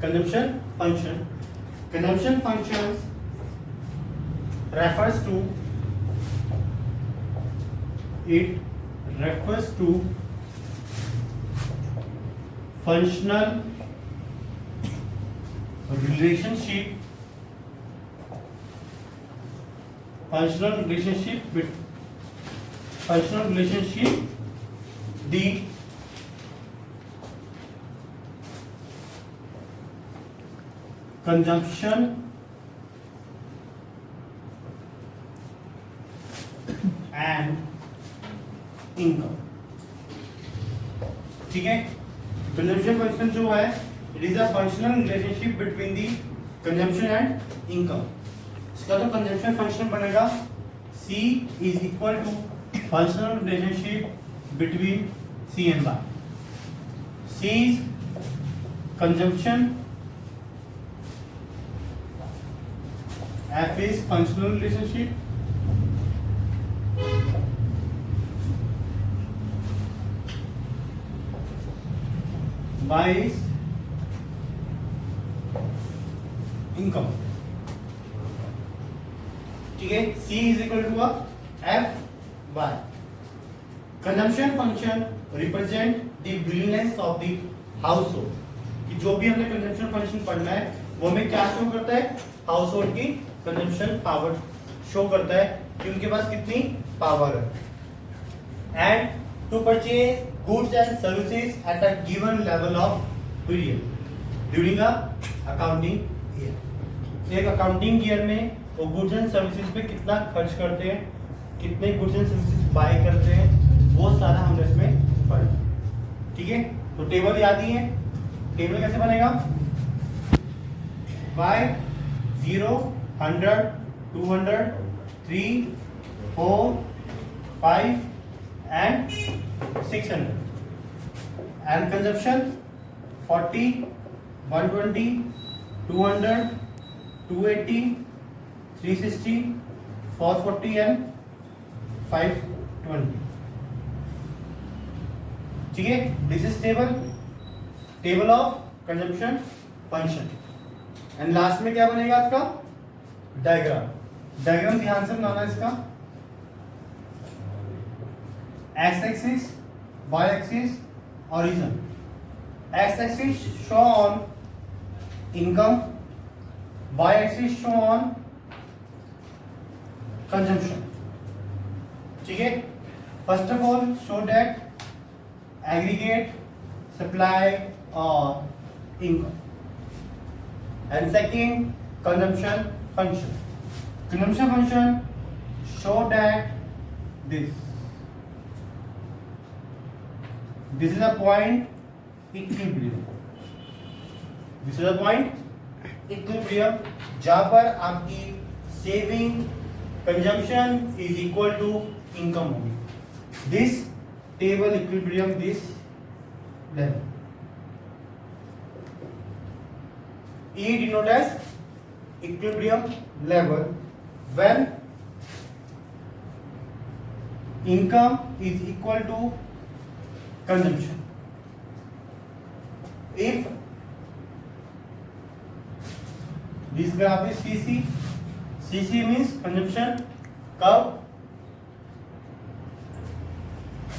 consumption function. Consumption functions refers to functional relationship the consumption and income. ठीक है, consumption function जो है it is a functional relationship between the consumption and income. इसका तो consumption function बनेगा C is equal to functional relationship between C and Y. C is consumption, F is functional relationship, Y is income. ठीक है, C is equal to F Y. Consumption function represent the willingness of the household. कि जो भी हमने consumption function पढ़ना है वो हमें क्या शो करता है, हाउस होल्ड की कंजम्पशन पावर शो करता है कि उनके पास कितनी पावर है. And to purchase goods and services at a given level of period during a accounting year. एक अकाउंटिंग ईयर में वो गुड्स एंड सर्विसेज पे कितना खर्च करते हैं, कितने गुड्स एंड सर्विसेज बाय करते हैं, वो सारा हमने इसमें पढ़ा. ठीक है, तो टेबल याद ही है. टेबल कैसे बनेगा, bye 0, 100, 200, 3, 4, 5 and 600. And consumption 40, 120, 200, 280, 360, 440 and 520. ठीक है, this is table of consumption function. And last में क्या बनेगा आपका डायग्राम. डायग्राम ध्यान से बनाना है इसका. X axis, Y axis, origin. X axis show on income, Y axis show on consumption. ठीक है, first of all show that aggregate, supply और income. And second, consumption function. Consumption function show that this is a point equilibrium. This is a point equilibrium जहाँ पर आपकी saving consumption is equal to income होगी. This table equilibrium this level. E denoted as equilibrium level when income is equal to consumption. If this graph is CC means consumption curve.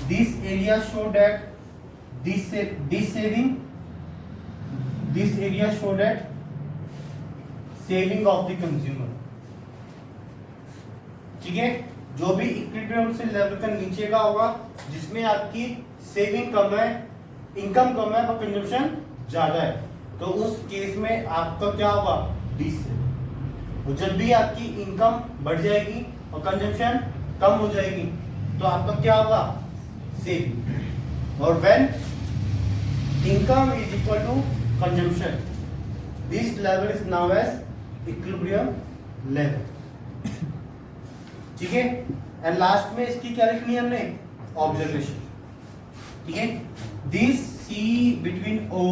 This area show that this saving, this area show that saving of the consumer. ठीक है, जो भी equilibrium से level का नीचे का होगा जिसमें आपकी सेविंग कम है, इनकम कम है और कंजम्पशन ज्यादा है, तो उस केस में आपका क्या होगा, डिस. तो जब भी आपकी इनकम बढ़ जाएगी और कंजम्पशन कम हो जाएगी तो आपका क्या होगा, सेविंग. और when income is equal to consumption, this level is now as equilibrium level. ठीक है, एंड लास्ट में इसकी क्या लिखनी है हमने, ऑब्जर्वेशन. ठीक है, this C between O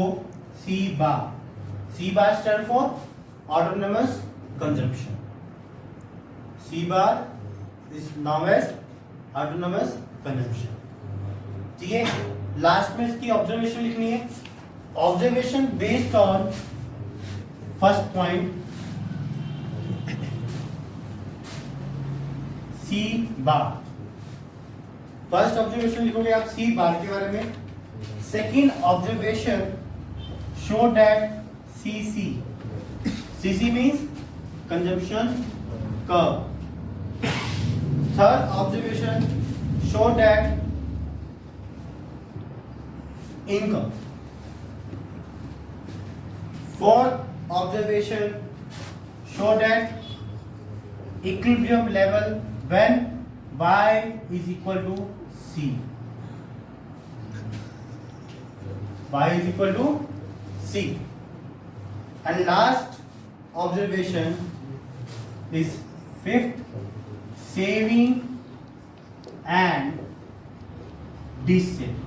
C bar, C bar stand for autonomous consumption. C bar is now as autonomous consumption. ठीक है, लास्ट में इसकी ऑब्जर्वेशन लिखनी है. Observation based on first point C bar, first observation लिखोगे आप सी बार के बारे में। Second observation show that CC, CC means consumption curve. Third observation show that income. Fourth observation show that equilibrium level when y is equal to c, y is equal to c. And last observation is fifth, saving and dissaving.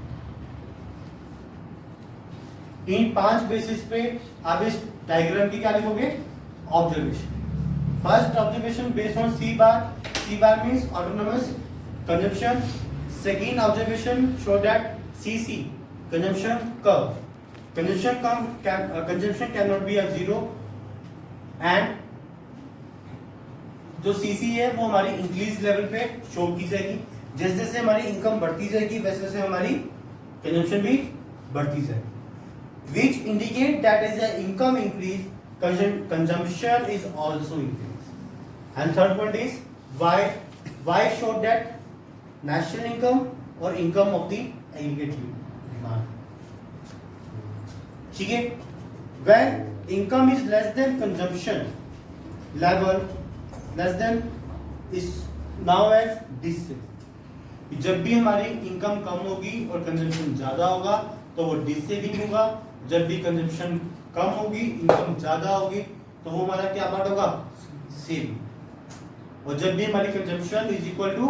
इन 5 basis पे आप इस diagram की क्या लिखोगे? Observation. First observation based on C bar, C bar means autonomous consumption. Second observation show that CC, consumption curve. Consumption cannot be at zero, and जो CC है वो हमारी इंक्रीज लेवल पे शो की जाएगी। जैसे जैसे हमारी इनकम बढ़ती जाएगी वैसे वैसे हमारी कंजम्पशन भी बढ़ती जाएगी। Which indicate that as the income increase, consumption is also increase. And third point is why show that national income or income of the aggregate demand। ठीक है, when income is less than consumption level, less than is now as डिससेविंग। जब भी हमारी income कम होगी और consumption ज्यादा होगा तो वो डिससेविंग होगा। जब भी कंजम्पशन कम होगी इनकम ज्यादा होगी तो वो हमारा क्या पार्ट होगा? सेविंग। और जब भी हमारी consumption is equal to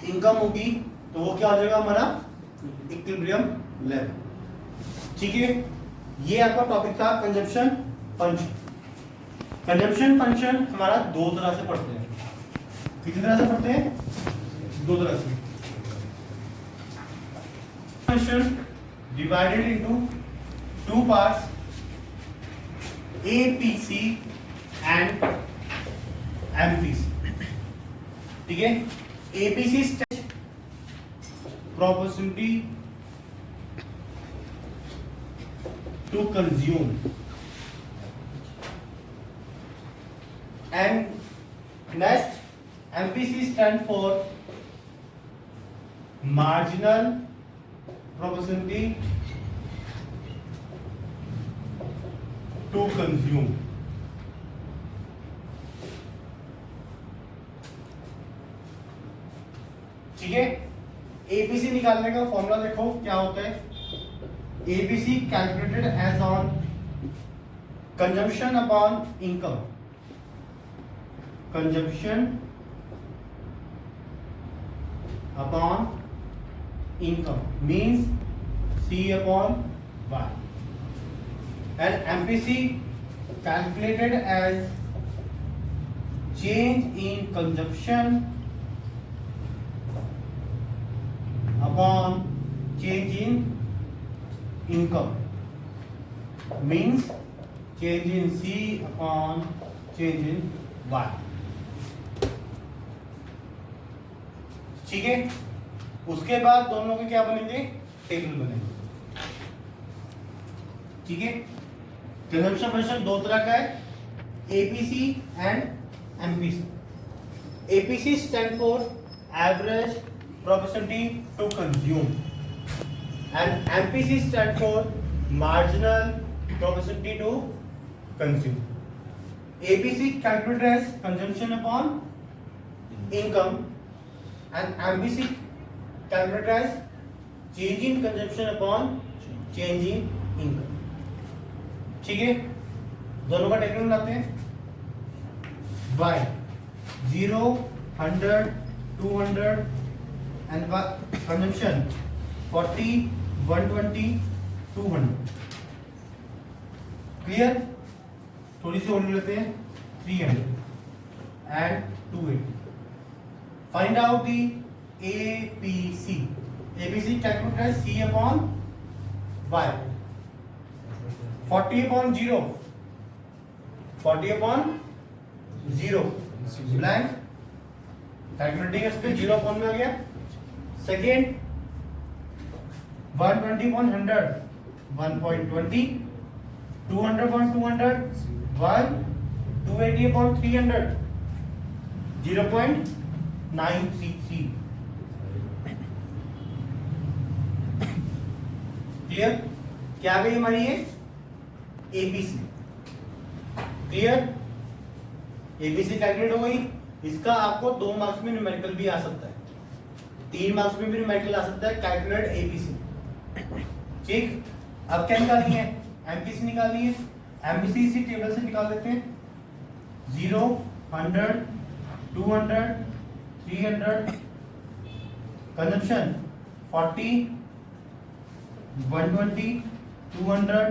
income होगी तो वो क्या हो जाएगा? हमारा इक्विलिब्रियम लेवल। ठीक है, ये आपका टॉपिक था कंजम्पशन फंक्शन। कंजम्पशन फंक्शन हमारा दो तरह से पढ़ते हैं। कितनी तरह से पढ़ते हैं? दो तरह से। Function divided into 2 parts, APC and MPC। ठीक है, APC stage proportionality to consume and next MPC stand for marginal proportionality to consume. ठीक है, एपीसी निकालने का फॉर्मूला देखो क्या होता है। APC calculated as on consumption upon income. Consumption upon income means C upon Y, and MPC calculated as change in consumption upon change in income means change in C upon change in Y। ठीक है, उसके बाद दोनों के क्या बनेंगे? Table बनेंगे। ठीक है, कंजम्पशन फंक्शन दो तरह का है, APC and MPC। APC stand for average proportionality to consume and MPC stand for marginal proportionality to consume. APC calculated as consumption upon income and MPC calculated as change in consumption upon change in income। ठीक है, दोनों का technique लाते हैं। Y 0, 100, 200 and consumption 40, 120, 200। Clear? थोड़ी सी और लेते हैं, 300 and 280। Find out the APC। APC calculate है C upon Y। 40 upon 0 40/0 blank, calculating इस पे 0 अपॉन में आ गया। सेकेंड 120/100 1.20, 200/200 1, 280/300 0.933। क्लियर? क्या गई हमारी ये एबीसी? क्लियर? एबीसी कैलकुलेट हो गई। इसका आपको 2 मार्क्स में न्यूमेरिकल भी आ सकता है, 3 मार्क्स में भी न्यूमेरिकल आ सकता है, कैलकुलेट एबीसी। ठीक, अब क्या निकालनी है? एमपीसी निकालनी है। एमपीसी इसी टेबल से निकाल देते हैं। 0, 100, 200, 300, consumption 40, 120, 200,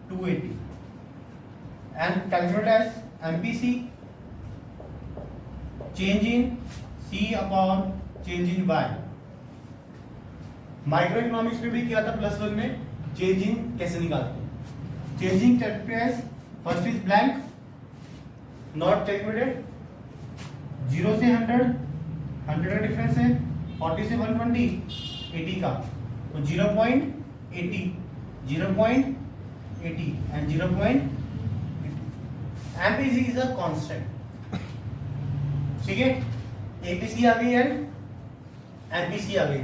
280, and calculate as MPC, change in C upon change in Y। Micro economics में भी किया था +1 में, चेंज इन कैसे निकालते हैं। Changing calculate, first is blank, not calculated. 0 से 100, 100 का डिफरेंस है, 40 से 120, 80 का, तो 0.80, 0.80 and 0.80। MPC is a constant। ठीक है, APC आ गई एंड MPC आ गई।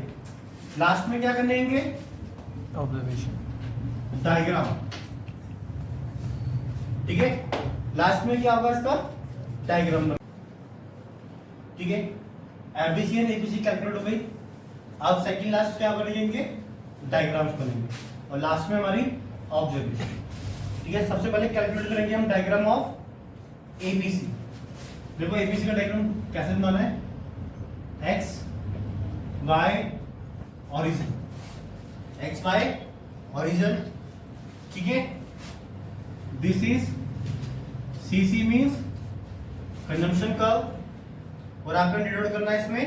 लास्ट में क्या करने होंगे? Observation diagram. ठीक है, लास्ट में क्या होगा इसका? डायग्राम। ठीक है, MPC एंड APC कैलकुलेट हो गई। अब सेकंड लास्ट क्या बनेंगे? डायग्राम्स बनेंगे, और लास्ट में हमारी ऑब्जर्वेशन। ठीक है, सबसे पहले कैलकुलेट करेंगे हम डायग्राम ऑफ एबीसी। देखो एबीसी का डायग्राम कैसे बनाना है? X Y origin, X Y origin. ठीक है, this is CC means consumption curve, और आपको डिनोट करना है इसमें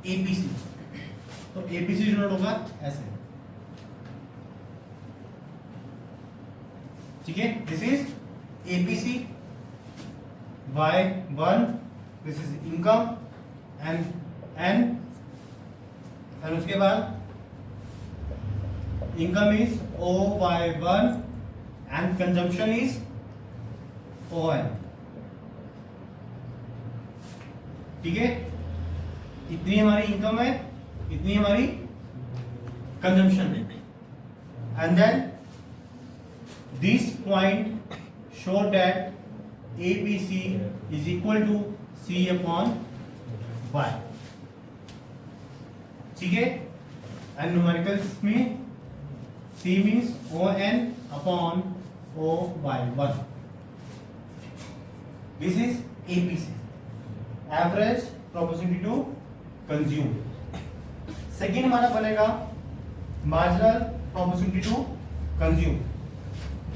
एपीसी। तो एपीसी डिनोट होगा ऐसे। ठीक है, this is APC Y1, this is income and N, और उसके बाद income is OY1 and consumption is ON। ठीक है, इतनी हमारी इनकम है, इतनी हमारी कंजम्पशन है, and then this point show that ABC is equal to C upon Y। ठीक है, एंड न्यूमेरिकल्स में C means ON upon OY1। This is APC, average proportionality to consume। Second हमारा बनेगा marginal proportionality to consume.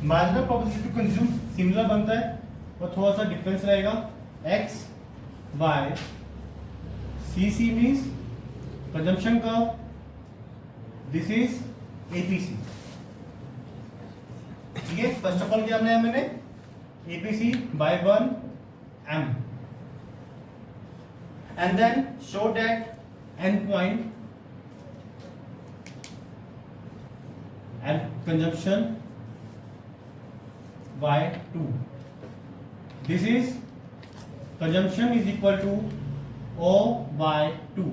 Marginal proportionality to consume similar बनता है, और थोड़ा सा डिफरेंस रहेगा। X Y, C C means consumption curve, this is APC. ठीक है, फर्स्ट ऑफ ऑल क्या बनाया मैंने? APC by 1 m, and then show that and point and consumption by 2। This is consumption is equal to O by 2,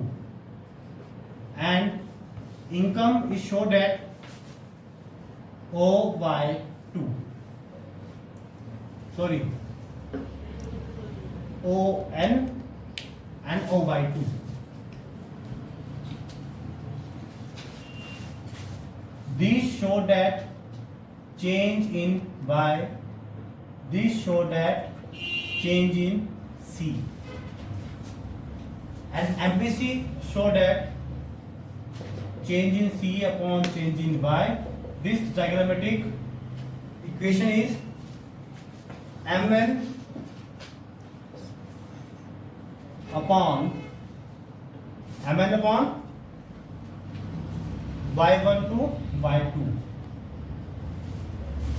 and income is shown at O by 2, sorry, ON and O by 2। These show that change in Y, these show that change in C, and MPC show that change in C upon change in Y। This diagrammatic equation is MN upon Y1 to Y2।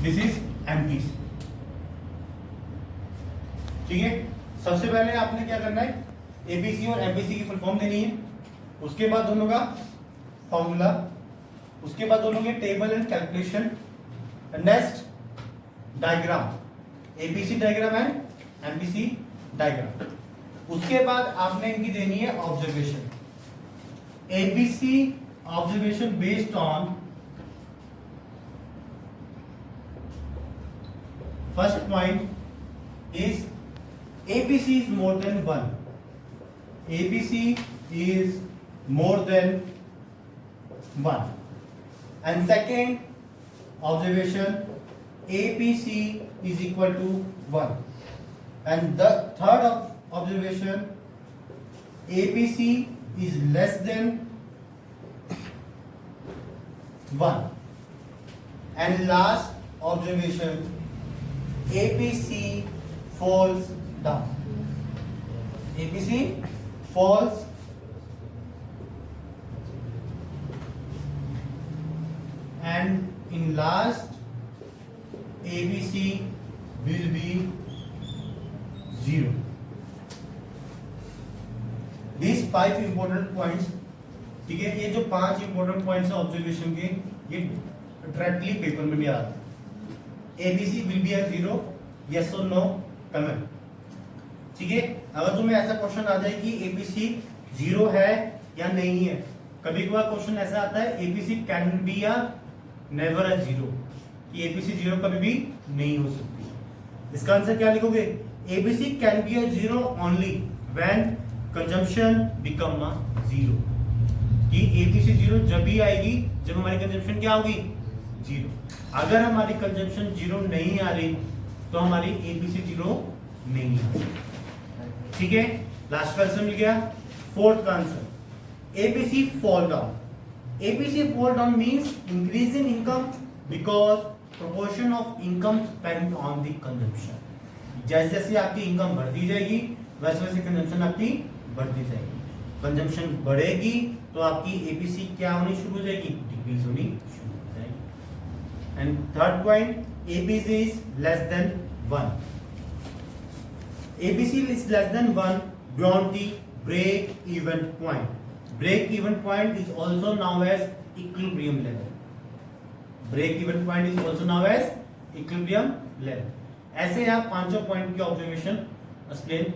This is MPC। ठीक है, सबसे पहले आपने क्या करना है, ABC और MPC की फुल फॉर्म देनी है, उसके बाद दोनों का फॉर्मूला, उसके बाद दोनों के table and calculation, next diagram, ABC diagram and MPC diagram, उसके बाद आपने इनकी देनी है observation. ABC observation based on first point is ABC is more than 1. ABC is more than 1. And second observation, APC is equal to 1. And the third observation, APC is less than 1. And last observation, APC falls down. APC falls and in last ABC will be 0. These 5 important points, ठीक है, ये जो 5 important points है observation के, ये directly paper में भी आते हैं। ABC will be a 0, yes or no, comment. ठीक है, अगर तुम्हें ऐसा क्वेश्चन आ जाए कि एबीसी 0 है या नहीं है, कभी कभार क्वेश्चन ऐसा आता है एबीसी कैन बी या नेवर अ 0, कि एबीसी 0 कभी भी नहीं हो सकती। इसका आंसर क्या लिखोगे, ABC can be a 0 only when consumption become a 0, कि एबीसी 0 जब भी आएगी जब हमारी कंजम्पशन क्या होगी, 0। अगर हमारी कंजम्पशन 0 नहीं आ रही तो हमारी एबीसी 0 नहीं आ रही। ठीक है, लास्ट का आंसर मिल गया। फोर्थ का answer, ABC fall down. ABC fall down means increase in income because proportion of income spend on the consumption. जैसे जैसे आपकी इनकम बढ़ती जाएगी वैसे वैसे कंजम्पशन आपकी बढ़ती जाएगी। कंजम्पशन बढ़ेगी तो आपकी एबीसी क्या होनी शुरू हो जाएगी, डिक्रीज होनी शुरू हो जाएगी। And third point, ABC is less than 1. ABC is less than 1 beyond the break-even point. Break-even point is also known as equilibrium level. Break-even point is also known as equilibrium level. ऐसे आप पांचों point की observation explain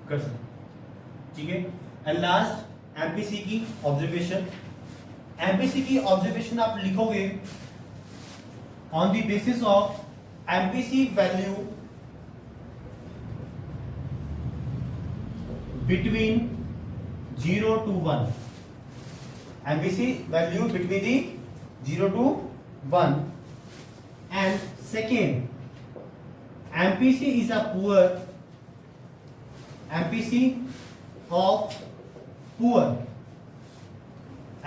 कर सकते। ठीक है, and last MPC की observation. MPC की ऑब्जर्वेशन आप लिखोगे on the basis of MPC value between 0 to 1. MPC value between the 0 to 1. And second, MPC is a poor. MPC of poor.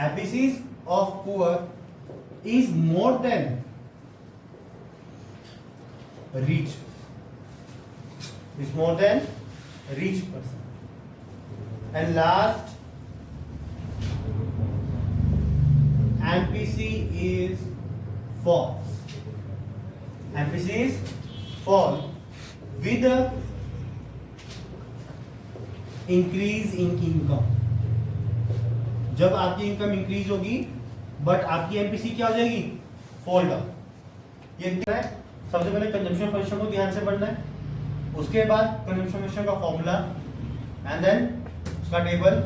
MPC of poor is more than rich. Is more than rich person. And last, MPC is false. MPC is false with a increase in income. जब आपकी income increase होगी but आपकी MPC क्या हो जाएगी, fall down. ये है, सबसे पहले कंजम्पशन फंक्शन को ध्यान से पढ़ना है, उसके बाद कंजम्पशन फंक्शन का फॉर्मूला एंड देन उसका टेबल,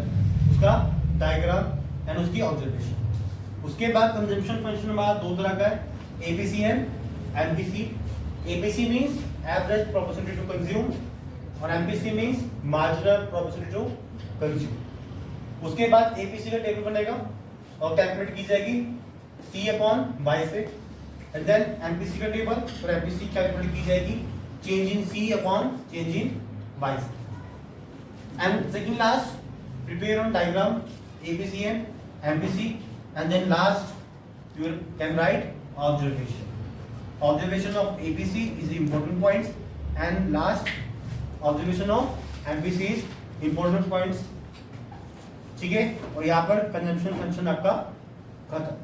उसका डायग्राम एंड उसकी ऑब्जर्वेशन। उसके बाद कंजम्पशन फंक्शन हमारा दो तरह का है, ABC and MPC. ABC means average proportionally to consume और MPC means marginal proportionally to consume. उसके बाद एबीसी का टेबल बनेगा और कैलकुलेट की जाएगी C अपॉन Y से, एंड देन एमपीसी का टेबल और एमपीसी कैलकुलेट की जाएगी change in C upon change in Y से। And second last, prepare on diagram ABC and MPC, and then last you can write observation. Observation of ABC is the important points, and last observation of MPC is important points. ठीक है, और यहाँ पर consumption function आपका खत्म।